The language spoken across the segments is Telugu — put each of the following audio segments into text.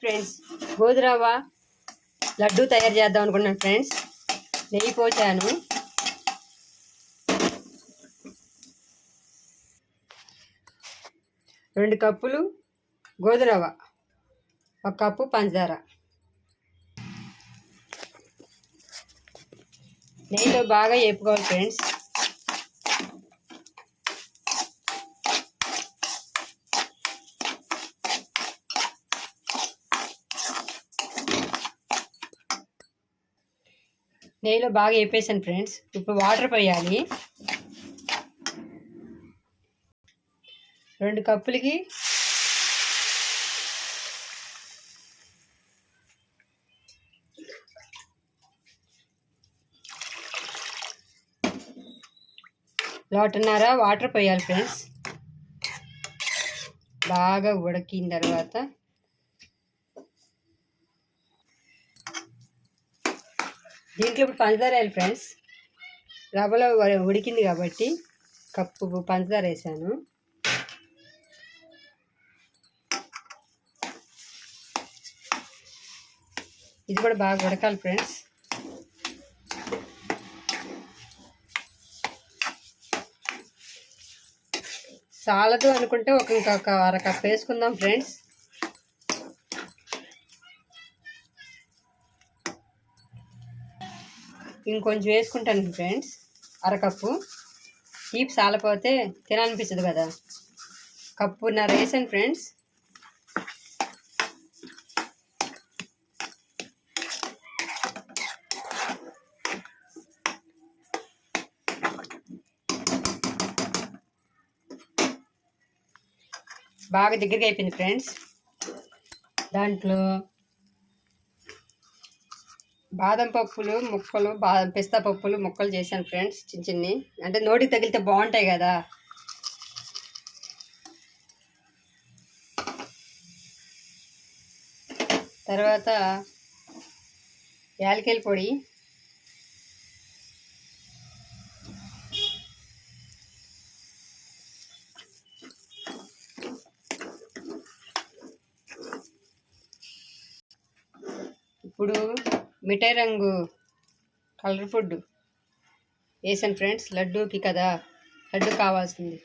ఫ్రెండ్స్, గోధురవ్వ లడ్డు తయారు చేద్దాం అనుకున్నాను ఫ్రెండ్స్. నెయ్యి పోసాను. రెండు కప్పులు గోధురవ్వ, 1 కప్పు పంచదార. నెయ్యిలో బాగా వేపుకోవాలి ఫ్రెండ్స్. నెయ్యిలో బాగా వేపేసాను ఫ్రెండ్స్. ఇప్పుడు వాటర్ పోయాలి. 2 కప్పులకి లోటన్నర వాటర్ పోయాలి ఫ్రెండ్స్. బాగా ఉడికిన తర్వాత దీంట్లో ఇప్పుడు పంచదార వేయాలి ఫ్రెండ్స్. రవ్వలో ఉడికింది కాబట్టి కప్పు పంచదార వేసాను. ఇది కూడా బాగా ఉడకాలి ఫ్రెండ్స్. చాలదు అనుకుంటే ఇంకొక 1/2 కప్ వేసుకుందాం ఫ్రెండ్స్. ఇంకొంచెం వేసుకుంటాను ఫ్రెండ్స్, 1/2 కప్పు. తీపి చాలపోతే తినాలనిపించదు కదా. 1.5 కప్పు వేసాను ఫ్రెండ్స్. బాగా దగ్గరగా అయిపోయింది ఫ్రెండ్స్. దాంట్లో బాదం పప్పులు ముక్కలు, పిస్తా పప్పులు ముక్కలు చేశాను ఫ్రెండ్స్. చిన్న చిన్ని, అంటే నోటికి తగిలితే బాగుంటాయి కదా. తర్వాత యాలకుల పొడి, ఇప్పుడు మిఠాయి రంగు కలర్ ఫుడ్ వేసాను ఫ్రెండ్స్. లడ్డూకి కదా, లడ్డు కావాల్సింది.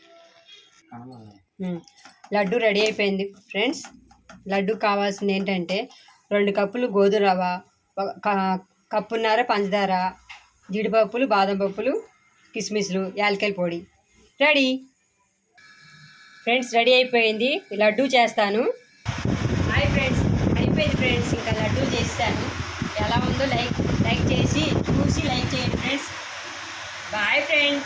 లడ్డు రెడీ అయిపోయింది ఫ్రెండ్స్. లడ్డు కావాల్సింది ఏంటంటే 2 కప్పులు గోధురవ్వ, 1.5 కప్పున్నర పంచదార, జీడిపప్పులు, బాదం పప్పులు, కిస్మిస్లు, యాలకుల పొడి రెడీ ఫ్రెండ్స్. రెడీ అయిపోయింది. లడ్డు చేస్తాను. హాయ్ ఫ్రెండ్స్, అయిపోయింది ఫ్రెండ్స్. ఇంకా లడ్డు చేస్తాను. ఎలా ఉందో లైక్ చేసి చూసి లైక్ చేయండి ఫ్రెండ్స్. Bye friends.